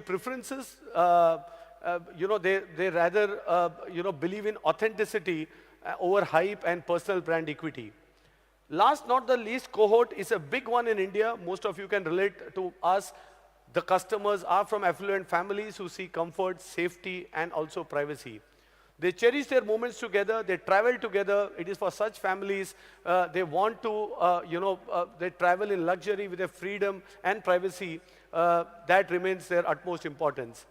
preferences. They rather, believe in authenticity over hype and personal brand equity. Last, not the least, cohort is a big one in India. Most of you can relate to us. The customers are from affluent families who see comfort, safety, and also privacy. They cherish their moments together. They travel together. It is for such families. They want to, they travel in luxury with their freedom and privacy. That remains their utmost importance.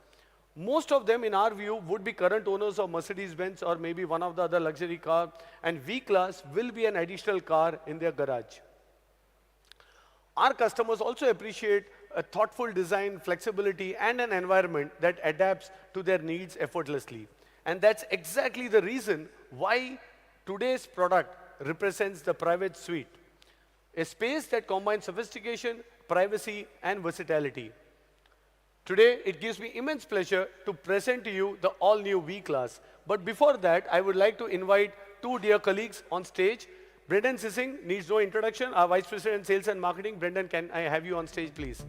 Most of them, in our view, would be current owners of Mercedes-Benz or maybe one of the other luxury car, and V-Class will be an additional car in their garage. Our customers also appreciate a thoughtful design, flexibility, and an environment that adapts to their needs effortlessly. And that's exactly the reason why today's product represents the private suite, a space that combines sophistication, privacy, and versatility. Today, it gives me immense pleasure to present to you the all-new V-Class. But before that, I would like to invite two dear colleagues on stage. Brendan Sissing needs no introduction, our Vice President, Sales and Marketing. Brendan, can I have you on stage, please?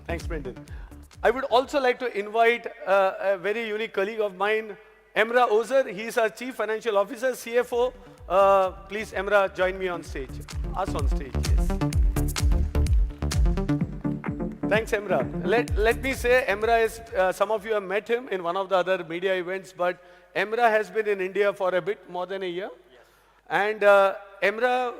Thanks, Brendan. I would also like to invite a very unique colleague of mine, Emrah Ozer. He is our Chief Financial Officer, CFO. Please, Emrah, join me on stage. Us on stage, yes. Thanks, Emrah. Let me say, Emrah is, some of you have met him in one of the other media events, but Emrah has been in India for a bit more than a year. Yes. And Emrah,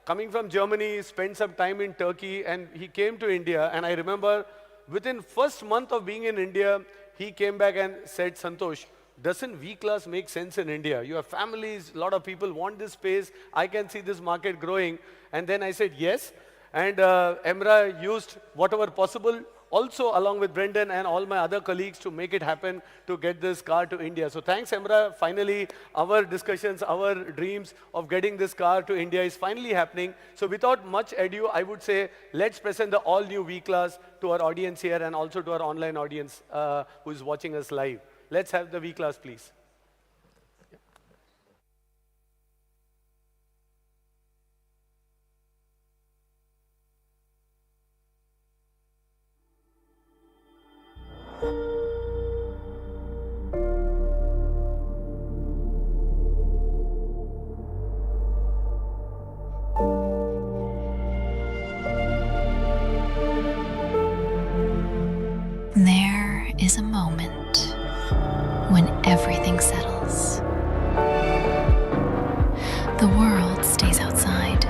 coming from Germany, spent some time in Turkey, and he came to India. And I remember, within first month of being in India, he came back and said, Santosh, doesn't V-Class make sense in India? You have families, a lot of people want this space. I can see this market growing. And then I said, yes. And Emrah used whatever possible, also along with Brendan and all my other colleagues, to make it happen to get this car to India. So thanks, Emrah. Finally, our discussions, our dreams of getting this car to India is finally happening. So without much ado, I would say, let's present the all-new V-Class to our audience here and also to our online audience who is watching us live. Let's have the V-Class, please. There is a moment when everything settles. The world stays outside,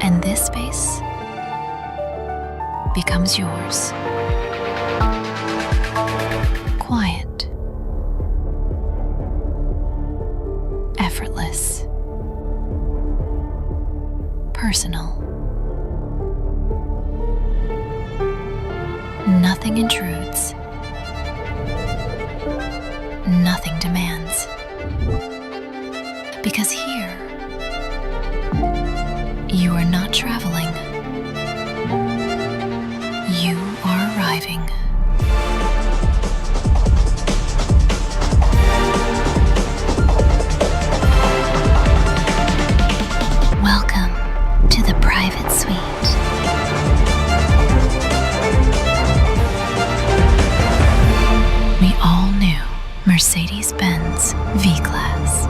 and this space becomes yours. Quiet, effortless, personal. Nothing intrudes. Nothing demands. Because here, you are not traveling. You are arriving. Welcome to the private suite. The all-new Mercedes-Benz V-Class.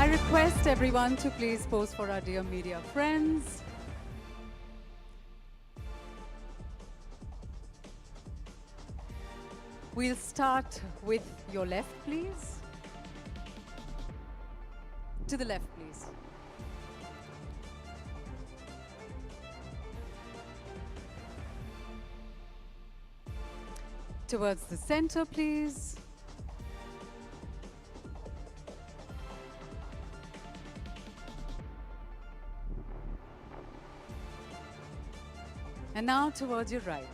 I request everyone to please pose for our dear media friends. We'll start with your left, please. To the left, please. Towards the center, please. And now towards your right.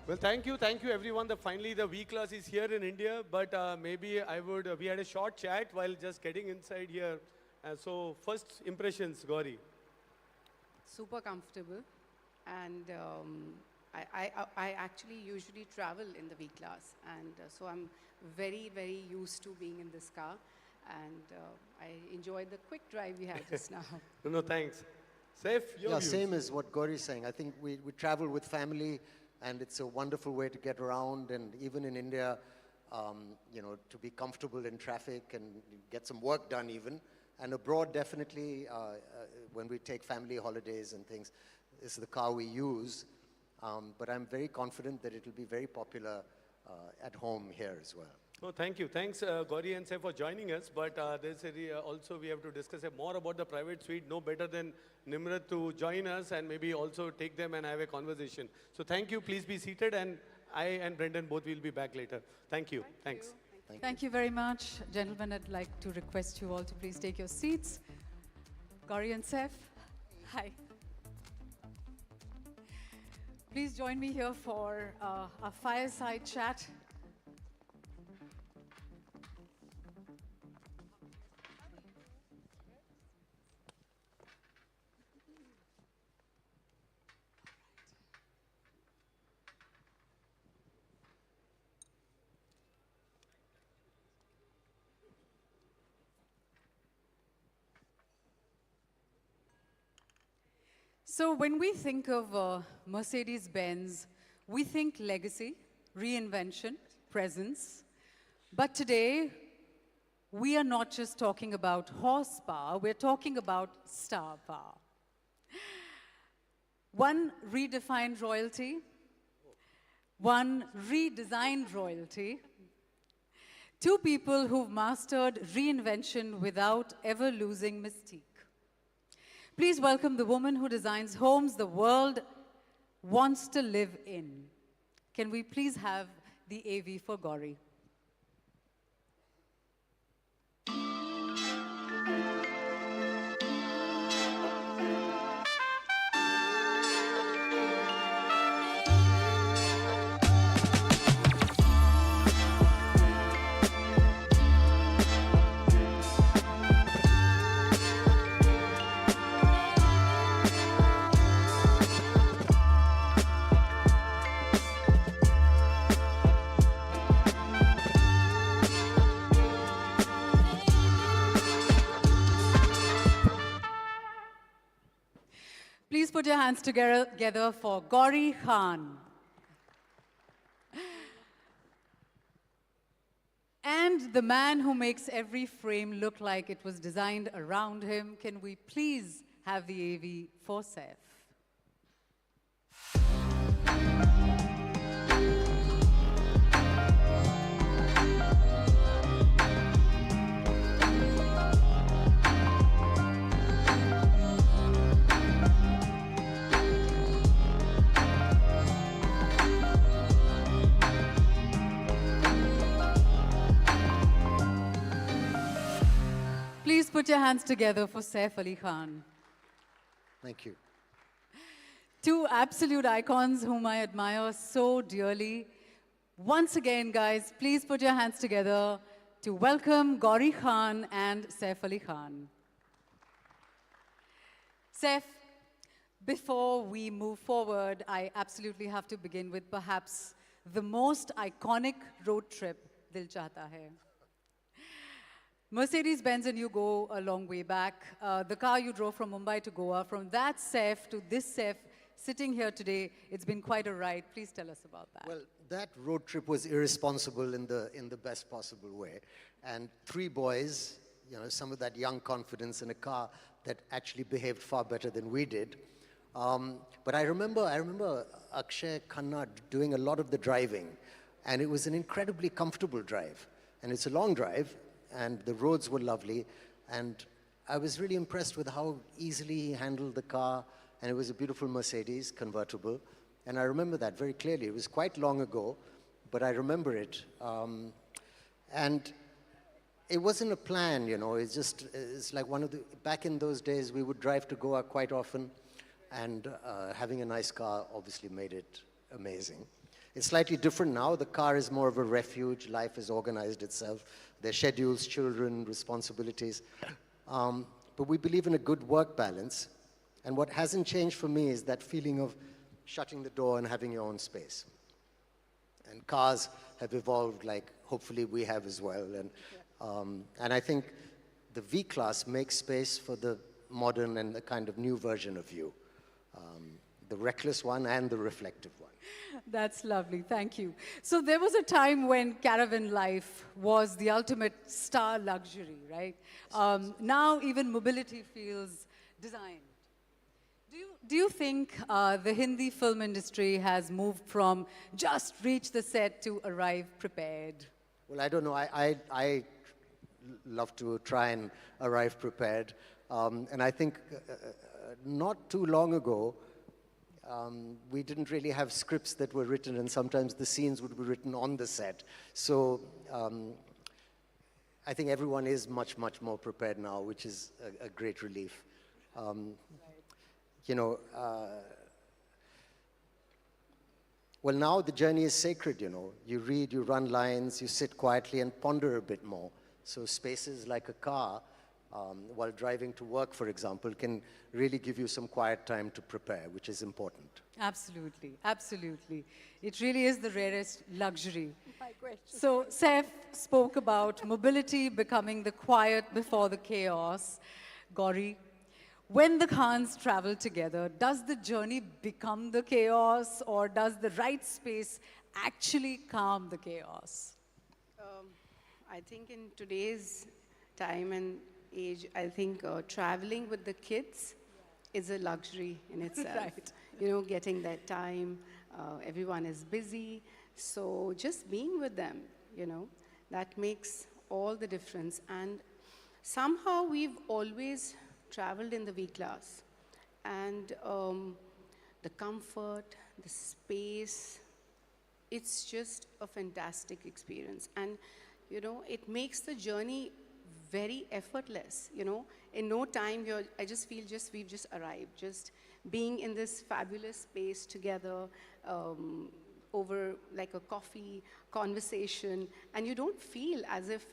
Well, thank you everyone. Finally the V-Class is here in India, but maybe we had a short chat while just getting inside here. So first impressions, Gauri. Super comfortable, and I actually usually travel in the V-Class, and so I'm very, very used to being in this car, and I enjoyed the quick drive we had just now. No, thanks. Saif, your views. Same as what Gauri's saying. I think we travel with family, and it's a wonderful way to get around, and even in India, to be comfortable in traffic and get some work done even. And abroad, definitely, when we take family holidays and things, this is the car we use. But I'm very confident that it will be very popular at home here as well. No, thank you. Thanks, Gauri and Saif, for joining us. But also we have to discuss more about the private suite. No better than Nimrat to join us and maybe also take them and have a conversation. So thank you. Please be seated, and I and Brendan both will be back later. Thank you. Thanks. Thank you very much. Gentlemen, I'd like to request you all to please take your seats. Gauri and Saif, hi. Please join me here for a fireside chat. So when we think of Mercedes-Benz, we think legacy, reinvention, presence. But today, we are not just talking about horsepower, we're talking about star power. One redefined royalty, one redesigned royalty, two people who've mastered reinvention without ever losing mystique. Please welcome the woman who designs homes the world wants to live in. Can we please have the AV for Gauri? Please put your hands together for Gauri Khan. And the man who makes every frame look like it was designed around him. Can we please have the AV for Saif? Please put your hands together for Saif Ali Khan. Thank you. Two absolute icons whom I admire so dearly. Once again, guys, please put your hands together to welcome Gauri Khan and Saif Ali Khan. Saif, before we move forward, I absolutely have to begin with perhaps the most iconic road trip, Dil Chahta Hai. Mercedes-Benz and you go a long way back. The car you drove from Mumbai to Goa, from that Saif to this Saif sitting here today, it's been quite a ride. Please tell us about that. Well, that road trip was irresponsible in the best possible way. And three boys, you know, some of that young confidence in a car that actually behaved far better than we did. But I remember Akshay Khanna doing a lot of the driving, and it was an incredibly comfortable drive. And it's a long drive, and the roads were lovely, and I was really impressed with how easily he handled the car, and it was a beautiful Mercedes convertible. And I remember that very clearly. It was quite long ago, but I remember it. And it wasn't a plan, you know, it's like back in those days, we would drive to Goa quite often, and having a nice car obviously made it amazing. It's slightly different now. The car is more of a refuge. Life has organized itself. Their schedules, children, responsibilities. But we believe in a good work balance. And what hasn't changed for me is that feeling of shutting the door and having your own space. And cars have evolved like hopefully we have as well. And I think the V-Class makes space for the modern and the kind of new version of you. The reckless one and the reflective one. That's lovely, thank you. So there was a time when caravan life was the ultimate star luxury, right? Now even mobility feels designed. Do you think the Hindi film industry has moved from just reach the set to arrive prepared? Well, I don't know. I love to try and arrive prepared. And I think not too long ago, we didn't really have scripts that were written, and sometimes the scenes would be written on the set. So I think everyone is much, much more prepared now, which is a great relief. You know, well, now the journey is sacred, you know. You read, you run lines, you sit quietly and ponder a bit more. So spaces like a car, while driving to work, for example, can really give you some quiet time to prepare, which is important. Absolutely, absolutely. It really is the rarest luxury. So Saif spoke about mobility becoming the quiet before the chaos. Gauri, when the Khans travel together, does the journey become the chaos, or does the right space actually calm the chaos? I think in today's time and age, I think traveling with the kids is a luxury in itself. Right. You know, getting that time, everyone is busy, so just being with them, you know, that makes all the difference. And somehow we've always traveled in the V-Class, and the comfort, the space, it's just a fantastic experience. And you know, it makes the journey very effortless, you know. In no time, I just feel we've just arrived, just being in this fabulous space together, over like a coffee conversation, and you don't feel as if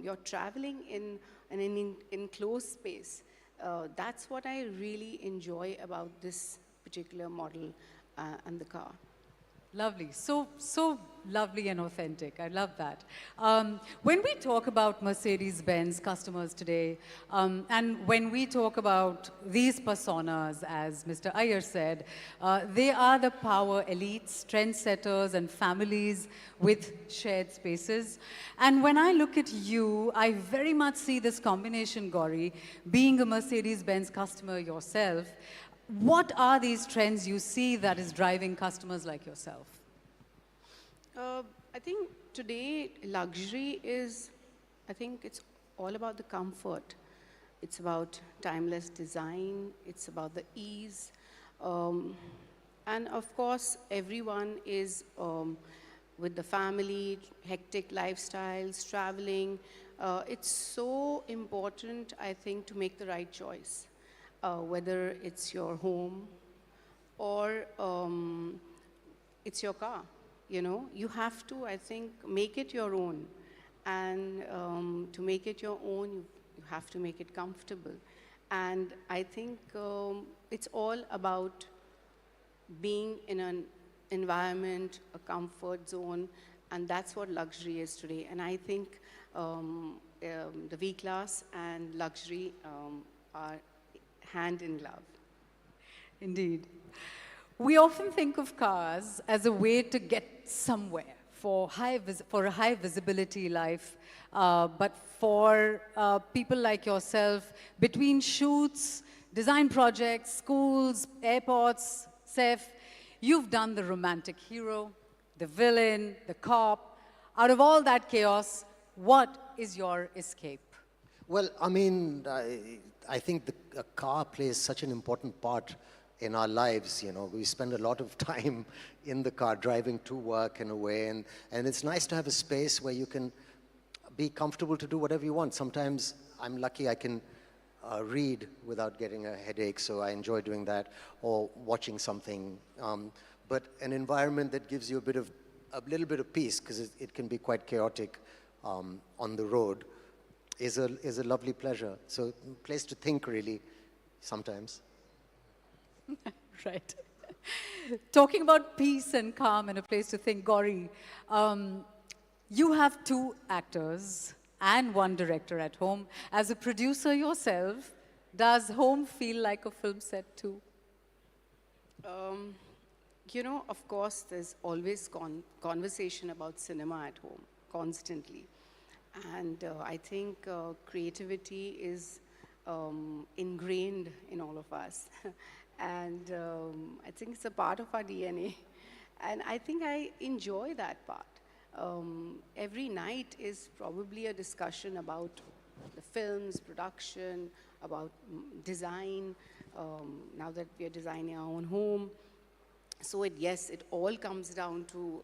you're traveling in an enclosed space. That's what I really enjoy about this particular model and the car. Lovely, so lovely and authentic. I love that. When we talk about Mercedes-Benz customers today, and when we talk about these personas, as Mr. Iyer said, they are the power elites, trendsetters, and families with shared spaces. And when I look at you, I very much see this combination, Gauri, being a Mercedes-Benz customer yourself. What are these trends you see that is driving customers like yourself? I think today luxury is, I think it's all about the comfort. It's about timeless design. It's about the ease. And of course, everyone is with the family, hectic lifestyles, traveling. It's so important, I think, to make the right choice. Whether it's your home or it's your car. you know, you have to, I think, make it your own. And to make it your own, you have to make it comfortable. And I think it's all about being in an environment, a comfort zone, and that's what luxury is today. And I think the V-Class and luxury are hand in glove. Indeed. We often think of cars as a way to get somewhere for a high visibility life, but for people like yourself, between shoots, design projects, schools, airports, Saif, you've done the romantic hero, the villain, the cop. Out of all that chaos, what is your escape? Well, I mean, I think a car plays such an important part in our lives. You know, we spend a lot of time in the car driving to work and away, and it's nice to have a space where you can be comfortable to do whatever you want. Sometimes I'm lucky I can read without getting a headache, so I enjoy doing that, or watching something. But an environment that gives you a little bit of peace, because it can be quite chaotic on the road, is a lovely pleasure. So a place to think, really, sometimes. Right. Talking about peace and calm and a place to think, Gauri, you have 2 actors and 1 director at home. As a producer yourself, does home feel like a film set too? You know, of course, there's always conversation about cinema at home, constantly. And I think creativity is ingrained in all of us. And I think it's a part of our DNA. And I think I enjoy that part. Every night is probably a discussion about the films, production, about design, now that we are designing our own home. So yes, it all comes down to,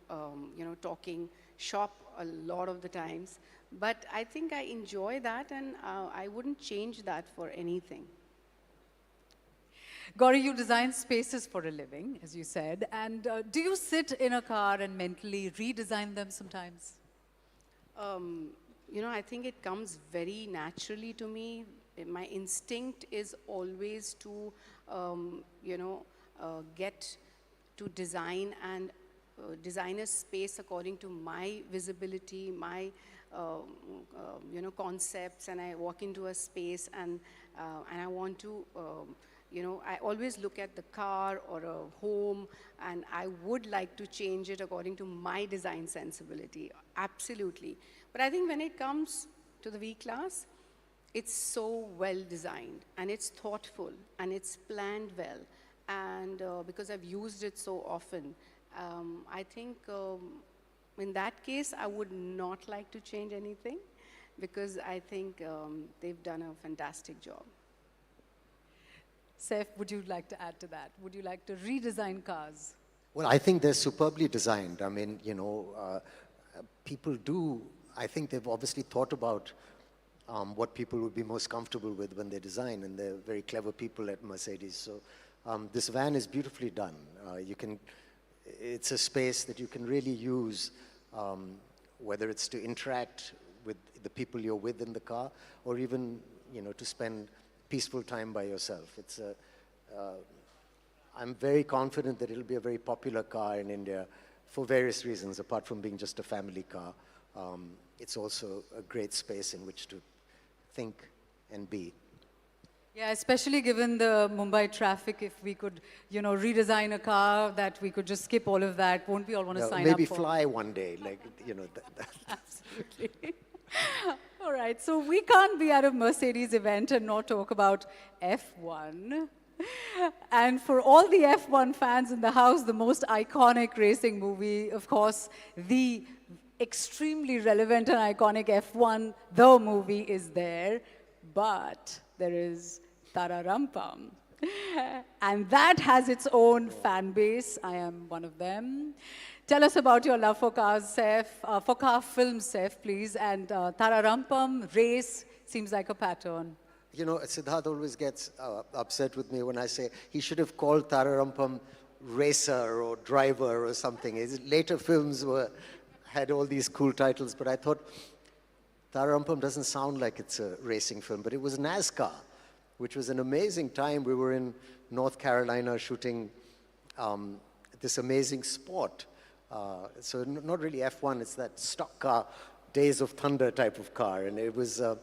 you know, talking shop a lot of the times. But I think I enjoy that, and I wouldn't change that for anything. Gauri, you design spaces for a living, as you said. And do you sit in a car and mentally redesign them sometimes? You know, I think it comes very naturally to me. My instinct is always to, you know, get to design and design a space according to my visibility, my you know, concepts, and I walk into a space and I want to, you know, I always look at the car or a home, and I would like to change it according to my design sensibility, absolutely. But I think when it comes to the V-Class, it's so well designed, and it's thoughtful, and it's planned well. And because I've used it so often, I think in that case, I would not like to change anything, because I think they've done a fantastic job. Saif, would you like to add to that? Would you like to redesign cars? Well, I think they're superbly designed. I mean, you know, people do, I think they've obviously thought about what people would be most comfortable with when they design, and they're very clever people at Mercedes. So this van is beautifully done. It's a space that you can really use, whether it's to interact with the people you're with in the car, or even, you know, to spend peaceful time by yourself. I'm very confident that it'll be a very popular car in India for various reasons, apart from being just a family car. It's also a great space in which to think and be. Yeah, especially given the Mumbai traffic, if we could, you know, redesign a car that we could just skip all of that, won't we all want to sign maybe up for? fly one day, like, you know. Absolutely. All right, so we can't be at a Mercedes event and not talk about F1. And for all the F1 fans in the house, the most iconic racing movie, of course, the extremely relevant and iconic F1, the movie is there, but there is Tararampam. And that has its own fan base. I am one of them. Tell us about your love for cars, Saif, for car films, Saif, please. And Tararampam, race, seems like a pattern. You know, Siddharth always gets upset with me when I say he should have called Tararampam racer or driver or something. Later films had all these cool titles, but I thought Tarampam doesn't sound like it's a racing film, but it was NASCAR, which was an amazing time. We were in North Carolina shooting this amazing sport. So not really F1, it's that stock car, Days of Thunder type of car, and it was a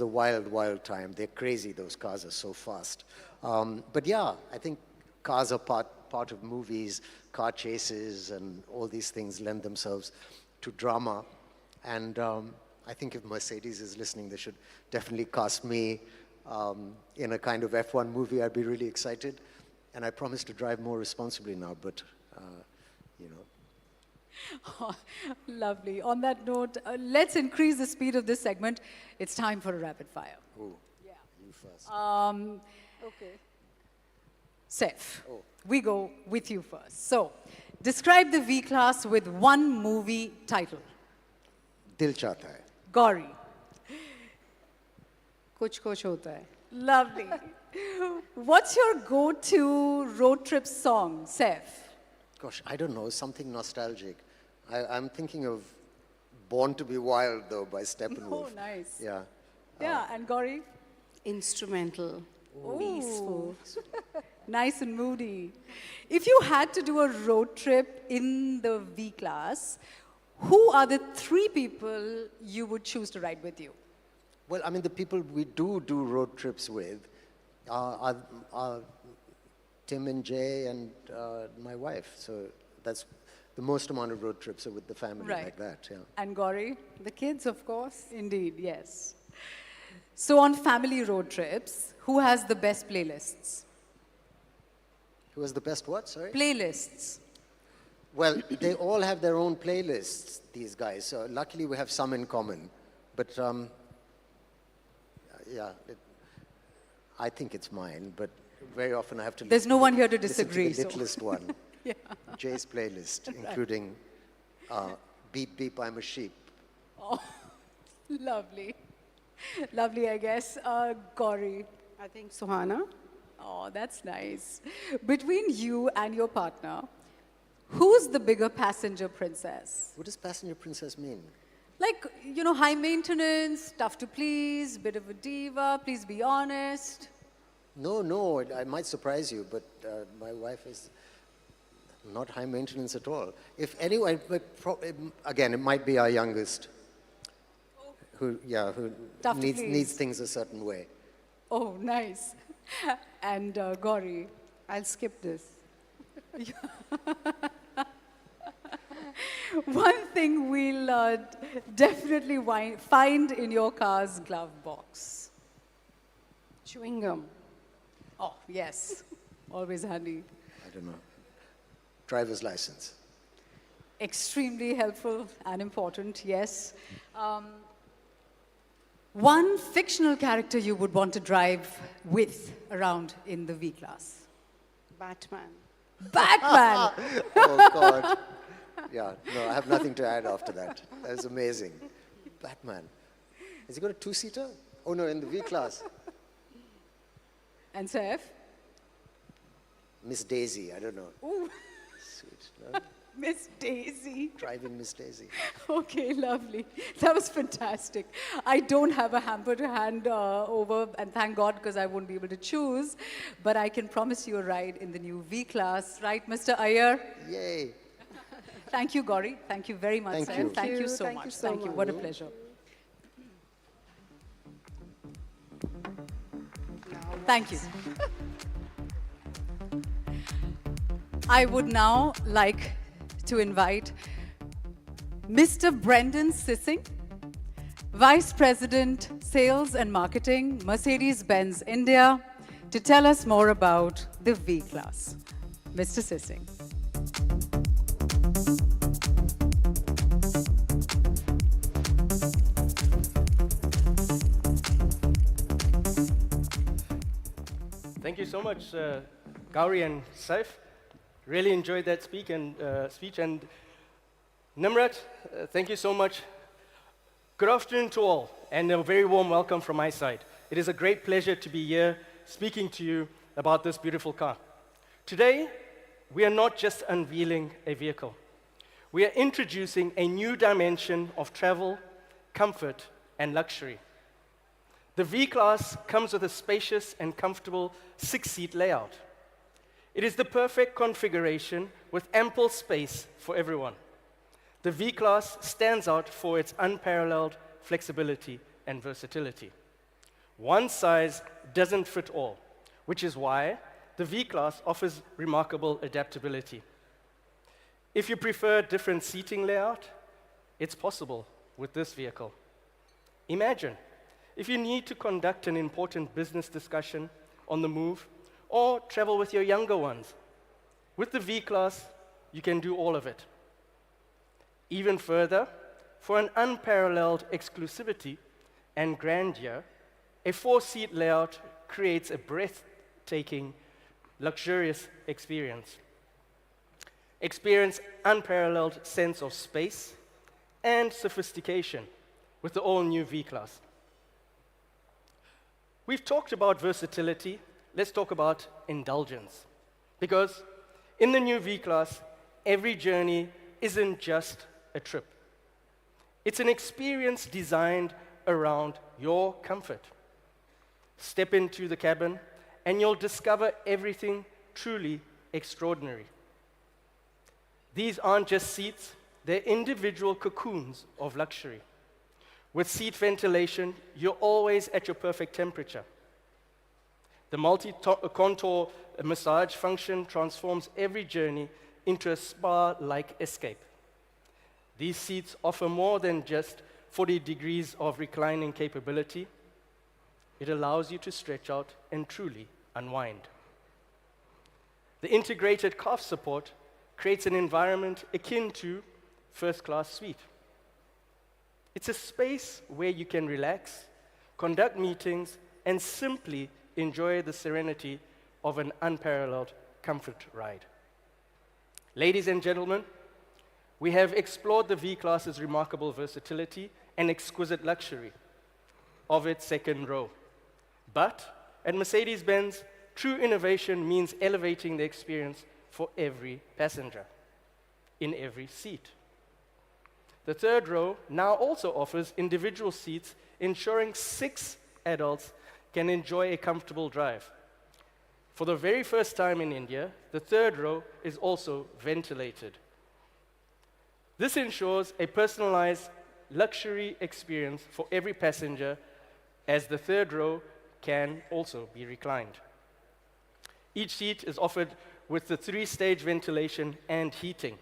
wild, wild time. They're crazy, those cars are so fast. But yeah, I think cars are part of movies, car chases, and all these things lend themselves to drama. And I think if Mercedes is listening, they should definitely cast me in a kind of F1 movie. I'd be really excited. And I promise to drive more responsibly now, but, you know. Oh, lovely. On that note, let's increase the speed of this segment. It's time for a rapid fire. Oh, yeah. You first. Okay. Saif, we go with you first. So, describe the V-Class with one movie title. Dil Chahta Hai. Gauri. Kuch kuch hota hai. Lovely. What's your go-to road trip song, Saif? Gosh, I don't know, something nostalgic. I'm thinking of Born to be Wild, though, by Steppenwolf. Oh, nice. Yeah. Yeah, and Gauri? Instrumental, peaceful. Nice and moody. If you had to do a road trip in the V-Class, who are the three people you would choose to ride with you? Well, I mean, the people we do road trips with are Tim and Jay and my wife. So that's the most amount of road trips are with the family like that. Yeah. And Gauri? The kids, of course. Indeed, yes. So on family road trips, who has the best playlists? Who has the best what, sorry? Playlists. Well, they all have their own playlists, these guys. So luckily we have some in common. But yeah, I think it's mine, but very often I have to There's no one here to listen disagree. to the littlest one. Yeah. Jay's playlist, including Beep Beep, I'm a Sheep. Oh, lovely. Lovely, I guess. Gauri. I think Suhana. Oh, that's nice. Between you and your partner, who's the bigger passenger princess? What does passenger princess mean? Like, you know, high maintenance, tough to please, bit of a diva, please be honest. No, I might surprise you, but my wife is not high maintenance at all. If anyone, again, it might be our youngest, who Tough to needs please. things a certain way. Oh, nice. And Gauri. I'll skip this. One thing we'll definitely find in your car's glove box. Chewing gum. Oh, yes. Always handy. I don't know. Driver's license. Extremely helpful and important, yes. One fictional character you would want to drive with around in the V-Class. Batman. Batman! Oh, God. Yeah, no, I have nothing to add after that. That was amazing. Batman. Has he got a two-seater? Oh, no, in the V-Class. And Saif? Miss Daisy, I don't know. Ooh, Sweet. No? Miss Daisy. Driving Miss Daisy. Okay, lovely. That was fantastic. I don't have a hamper to hand over, and thank God, because I won't be able to choose. But I can promise you a ride in the new V-Class. Right, Mr. Iyer? Yay. Thank you, Gauri. Thank you very much, Thank Saif. you. Thank you so Thank much. you so Thank you. much. What a pleasure. Thank you. I would now like to invite Mr. Brendan Sissing, Vice President, Sales and Marketing, Mercedes-Benz India, to tell us more about the V-Class. Mr. Sissing. Thank you so much, Gauri and Saif. Really enjoyed that speech. And Nimrat, thank you so much. Good afternoon to all, and a very warm welcome from my side. It is a great pleasure to be here speaking to you about this beautiful car. Today, we are not just unveiling a vehicle. We are introducing a new dimension of travel, comfort, and luxury. The V-Class comes with a spacious and comfortable 6-seat layout. It is the perfect configuration with ample space for everyone. The V-Class stands out for its unparalleled flexibility and versatility. One size doesn't fit all, which is why the V-Class offers remarkable adaptability. If you prefer a different seating layout, it's possible with this vehicle. Imagine if you need to conduct an important business discussion on the move or travel with your younger ones. With the V-Class, you can do all of it. Even further, for an unparalleled exclusivity and grandeur, a 4-seat layout creates a breathtaking, luxurious experience. Experience unparalleled sense of space and sophistication with the all-new V-Class. We've talked about versatility. Let's talk about indulgence. Because in the new V-Class, every journey isn't just a trip. It's an experience designed around your comfort. Step into the cabin, and you'll discover everything truly extraordinary. These aren't just seats, they're individual cocoons of luxury. With seat ventilation, you're always at your perfect temperature. The multi-contour massage function transforms every journey into a spa-like escape. These seats offer more than just 40 degrees of reclining capability. It allows you to stretch out and truly unwind. The integrated calf support creates an environment akin to first-class suite. It's a space where you can relax, conduct meetings, and simply enjoy the serenity of an unparalleled comfort ride. Ladies and gentlemen, we have explored the V-Class's remarkable versatility and exquisite luxury of its second row. But at Mercedes-Benz, true innovation means elevating the experience for every passenger, in every seat. The third row now also offers individual seats, ensuring 6 adults can enjoy a comfortable drive. For the very first time in India, the third row is also ventilated. This ensures a personalized luxury experience for every passenger, as the third row can also be reclined. Each seat is offered with the 3-stage ventilation and heating.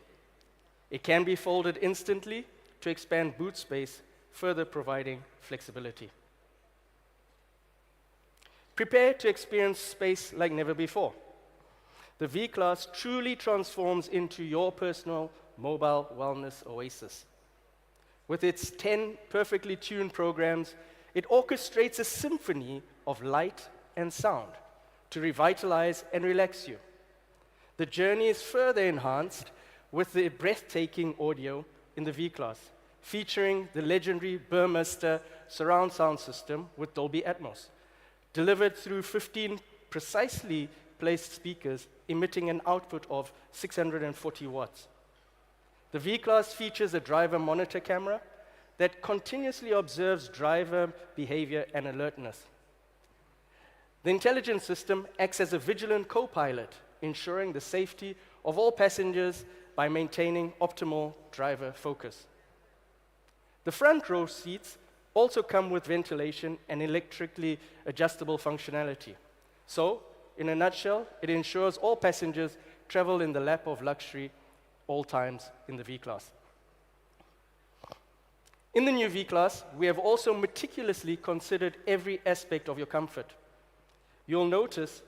It can be folded instantly to expand boot space, further providing flexibility. Prepare to experience space like never before. The V-Class truly transforms into your personal mobile wellness oasis. With its 10 perfectly tuned programs, it orchestrates a symphony of light and sound to revitalize and relax you. The journey is further enhanced with the breathtaking audio in the V-Class, featuring the legendary Burmester surround sound system with Dolby Atmos, delivered through 15 precisely placed speakers emitting an output of 640 watts. The V-Class features a driver monitor camera that continuously observes driver behavior and alertness. The intelligence system acts as a vigilant co-pilot, ensuring the safety of all passengers by maintaining optimal driver focus. The front row seats also come with ventilation and electrically adjustable functionality. So, in a nutshell, it ensures all passengers travel in the lap of luxury all times in the V-Class. In the new V-Class, we have also meticulously considered every aspect of your comfort. You'll notice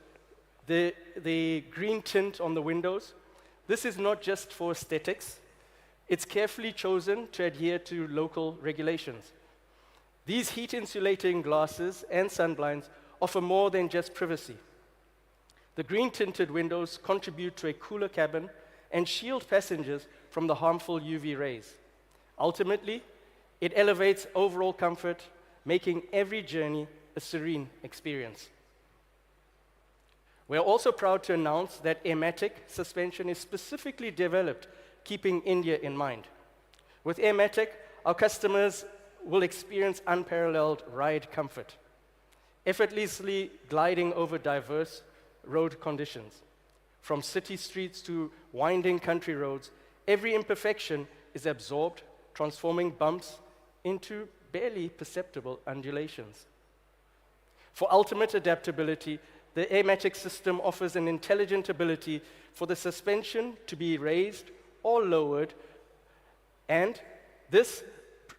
the green tint on the windows. This is not just for aesthetics. It's carefully chosen to adhere to local regulations. These heat-insulating glasses and sunblinds offer more than just privacy. The green-tinted windows contribute to a cooler cabin and shield passengers from the harmful UV rays. Ultimately, it elevates overall comfort, making every journey a serene experience. We are also proud to announce that Airmatic suspension is specifically developed keeping India in mind. With Airmatic, our customers will experience unparalleled ride comfort, effortlessly gliding over diverse road conditions. From city streets to winding country roads, every imperfection is absorbed, transforming bumps into barely perceptible undulations. For ultimate adaptability, the Airmatic system offers an intelligent ability for the suspension to be raised or lowered, and this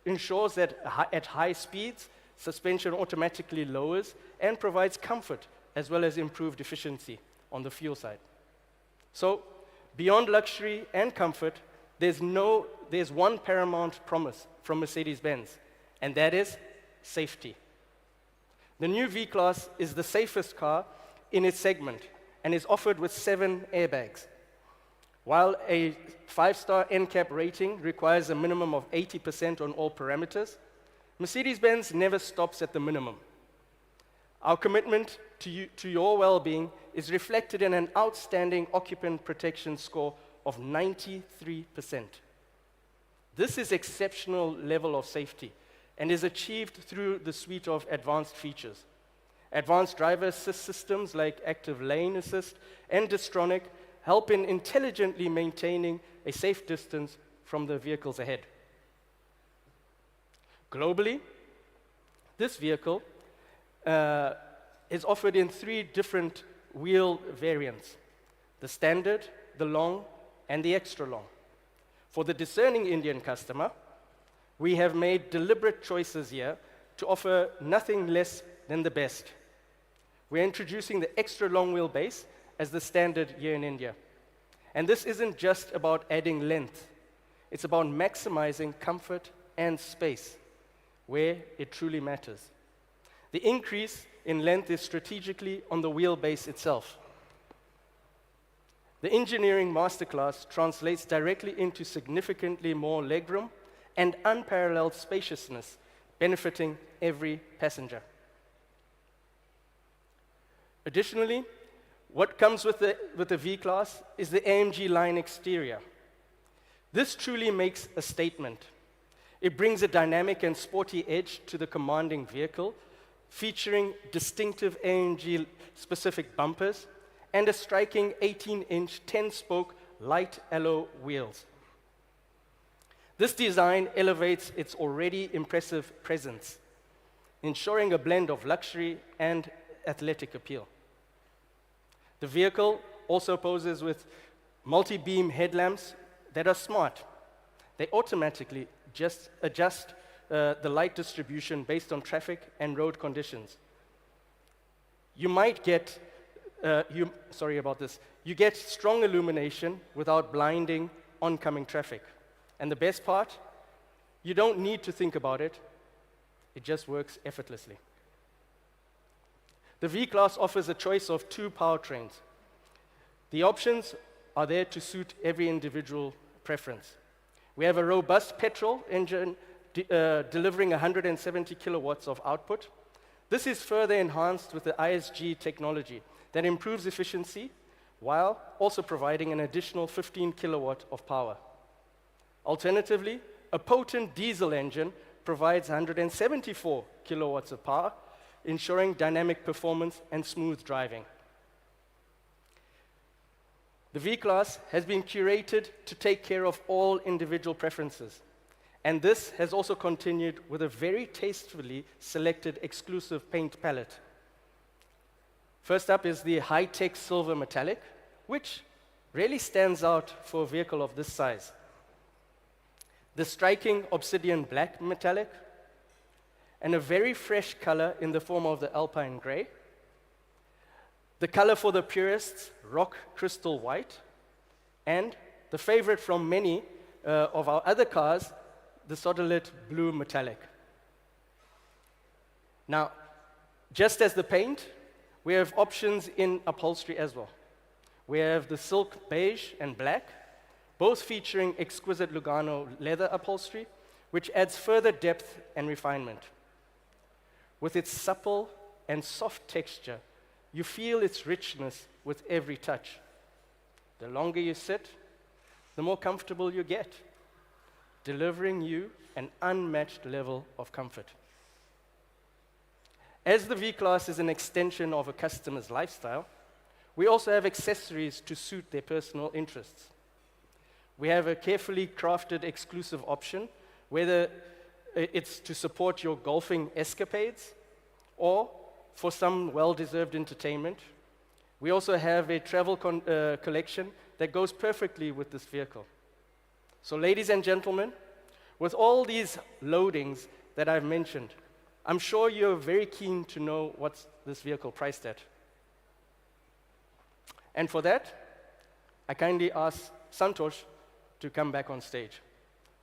ensures that at high speeds, suspension automatically lowers and provides comfort as well as improved efficiency on the fuel side. So, beyond luxury and comfort, there's one paramount promise from Mercedes-Benz, and that is safety. The new V-Class is the safest car in its segment and is offered with 7 airbags. While a 5-star NCAP rating requires a minimum of 80% on all parameters, Mercedes-Benz never stops at the minimum. Our commitment to your well-being is reflected in an outstanding occupant protection score of 93%. This is exceptional level of safety and is achieved through the suite of advanced features. Advanced driver assist systems like active lane assist and Distronic help in intelligently maintaining a safe distance from the vehicles ahead. Globally, this vehicle is offered in 3 different wheel variants: the standard, the long, and the extra long. For the discerning Indian customer, we have made deliberate choices here to offer nothing less than the best. We're introducing the extra long wheelbase as the standard here in India. And this isn't just about adding length. It's about maximizing comfort and space where it truly matters. The increase in length is strategically on the wheelbase itself. The engineering masterclass translates directly into significantly more legroom and unparalleled spaciousness, benefiting every passenger. Additionally, what comes with the V-Class is the AMG line exterior. This truly makes a statement. It brings a dynamic and sporty edge to the commanding vehicle, featuring distinctive AMG-specific bumpers and a striking 18-inch 10-spoke light alloy wheels. This design elevates its already impressive presence, ensuring a blend of luxury and athletic appeal. The vehicle also poses with multi-beam headlamps that are smart. They automatically just adjust the light distribution based on traffic and road conditions. You might get, you get strong illumination without blinding oncoming traffic. And the best part, you don't need to think about it. It just works effortlessly. The V-Class offers a choice of 2 powertrains. The options are there to suit every individual preference. We have a robust petrol engine delivering 170 kilowatts of output. This is further enhanced with the ISG technology that improves efficiency while also providing an additional 15 kilowatt of power. Alternatively, a potent diesel engine provides 174 kilowatts of power, ensuring dynamic performance and smooth driving. The V-Class has been curated to take care of all individual preferences, and this has also continued with a very tastefully selected exclusive paint palette. First up is the high-tech silver metallic, which really stands out for a vehicle of this size. The striking obsidian black metallic, and a very fresh color in the form of the alpine gray. The color for the purists, rock crystal white, and the favorite from many of our other cars, the solid blue metallic. Now, just as the paint, we have options in upholstery as well. We have the silk beige and black, both featuring exquisite Lugano leather upholstery, which adds further depth and refinement. With its supple and soft texture, you feel its richness with every touch. The longer you sit, the more comfortable you get, delivering you an unmatched level of comfort. As the V-Class is an extension of a customer's lifestyle, we also have accessories to suit their personal interests. We have a carefully crafted exclusive option, whether it's to support your golfing escapades or for some well-deserved entertainment. We also have a travel collection that goes perfectly with this vehicle. So ladies and gentlemen, with all these loadings that I've mentioned, I'm sure you're very keen to know what's this vehicle priced at. And for that, I kindly ask Santosh to come back on stage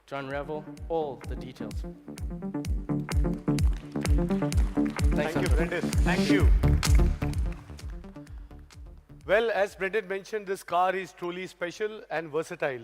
to unravel all the details. Thanks, Thank you, Santosh. Brendan. Thank you. Well, as Brendan mentioned, this car is truly special and versatile.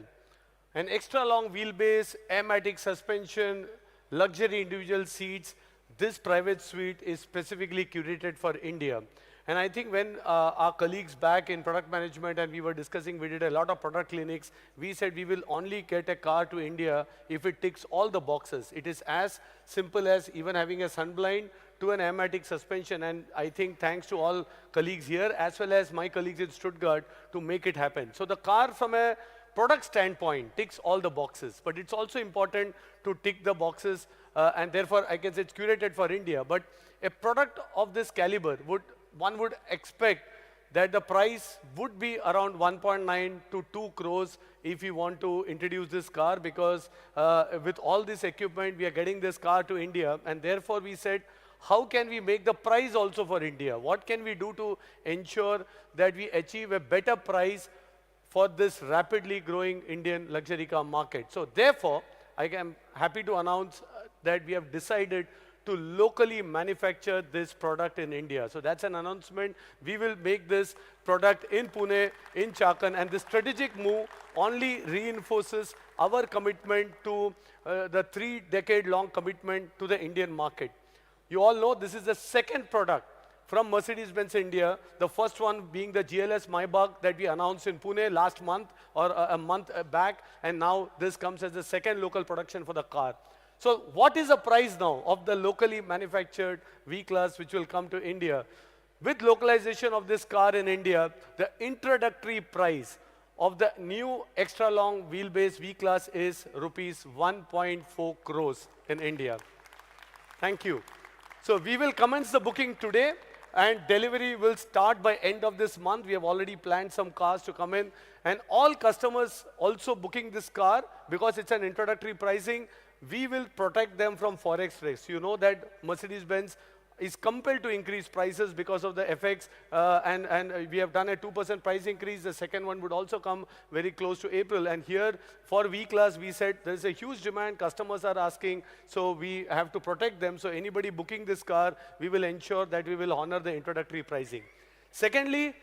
An extra long wheelbase, air-matic suspension, luxury individual seats. This private suite is specifically curated for India. And I think when our colleagues back in product management and we were discussing, we did a lot of product clinics, we said we will only get a car to India if it ticks all the boxes. It is as simple as even having a sunblind to an air-matic suspension. And I think thanks to all colleagues here, as well as my colleagues in Stuttgart, to make it happen. So the car from a product standpoint ticks all the boxes, but it's also important to tick the boxes, and therefore I guess it's curated for India. But a product of this caliber, one would expect that the price would be around 1.9 to 2 crores if you want to introduce this car, because with all this equipment, we are getting this car to India, and therefore we said, how can we make the price also for India? What can we do to ensure that we achieve a better price for this rapidly growing Indian luxury car market? So therefore, I am happy to announce that we have decided to locally manufacture this product in India. So that's an announcement. We will make this product in Pune, in Chakan, and this strategic move only reinforces our commitment to the 3-decade-long commitment to the Indian market. You all know this is the second product from Mercedes-Benz India, the first one being the GLS Maybach that we announced in Pune last month or a month back, and now this comes as the second local production for the car. So what is the price now of the locally manufactured V-Class which will come to India? With localization of this car in India, the introductory price of the new extra long wheelbase V-Class is rupees 1.4 crores in India. Thank you. So we will commence the booking today, and delivery will start by end of this month. We have already planned some cars to come in, and all customers also booking this car, because it's an introductory pricing, we will protect them from forex risk. You know that Mercedes-Benz is compelled to increase prices because of the FX, and we have done a 2% price increase. The second one would also come very close to April. And here for V-Class, we said there's a huge demand, customers are asking, so we have to protect them. So anybody booking this car, we will ensure that we will honor the introductory pricing. Secondly,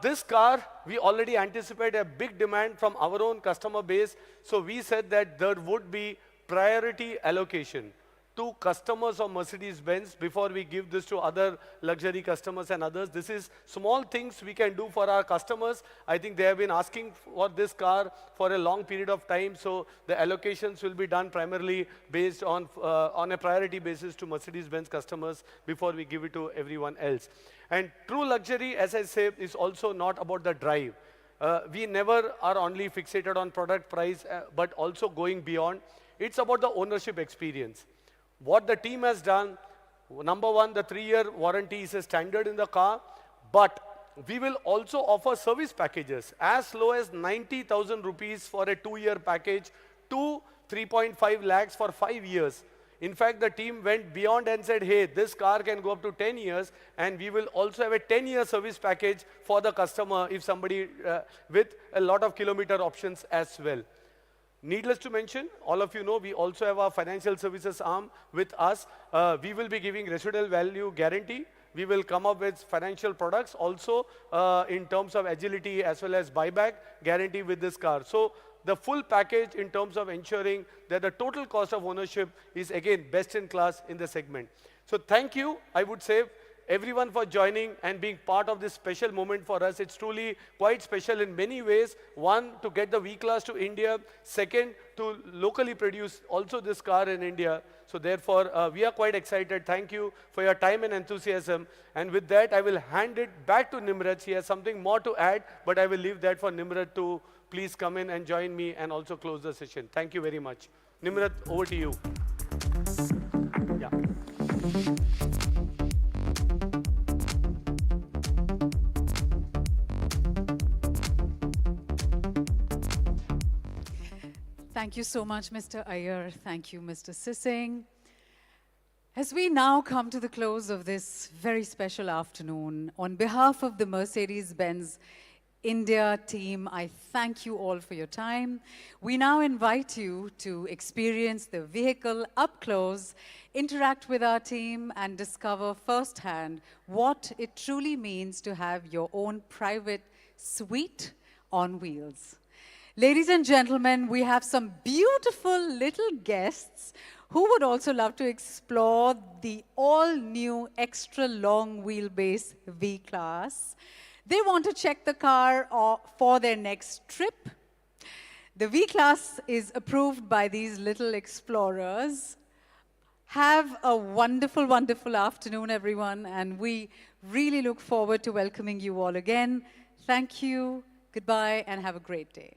this car, we already anticipate a big demand from our own customer base. So we said that there would be priority allocation to customers of Mercedes-Benz before we give this to other luxury customers and others. This is small things we can do for our customers. I think they have been asking for this car for a long period of time, so the allocations will be done primarily based on a priority basis to Mercedes-Benz customers before we give it to everyone else. And true luxury, as I say, is also not about the drive. We never are only fixated on product price, but also going beyond. It's about the ownership experience. What the team has done, number one, the 3-year warranty is a standard in the car, but we will also offer service packages as low as 90,000 rupees for a 2-year package to 3.5 lakhs for 5 years. In fact, the team went beyond and said, hey, this car can go up to 10 years, and we will also have a 10-year service package for the customer if somebody with a lot of kilometer options as well. Needless to mention, all of you know, we also have our financial services arm with us. We will be giving residual value guarantee. We will come up with financial products also in terms of agility as well as buyback guarantee with this car. So the full package in terms of ensuring that the total cost of ownership is again best in class in the segment. So thank you, I would say. everyone for joining and being part of this special moment for us. It's truly quite special in many ways. One, to get the V-Class to India. Second, to locally produce also this car in India. So therefore, we are quite excited. Thank you for your time and enthusiasm. And with that, I will hand it back to Nimrat. He has something more to add, but I will leave that for Nimrat to please come in and join me and also close the session. Thank you very much. Nimrat, over to you. Yeah. Thank you so much, Mr. Iyer. Thank you, Mr. Sissing. As we now come to the close of this very special afternoon, on behalf of the Mercedes-Benz India team, I thank you all for your time. We now invite you to experience the vehicle up close, interact with our team, and discover firsthand what it truly means to have your own private suite on wheels. Ladies and gentlemen, we have some beautiful little guests who would also love to explore the all-new extra long wheelbase V-Class. They want to check the car for their next trip. The V-Class is approved by these little explorers. Have a wonderful, wonderful afternoon, everyone, and we really look forward to welcoming you all again. Thank you, goodbye, and have a great day.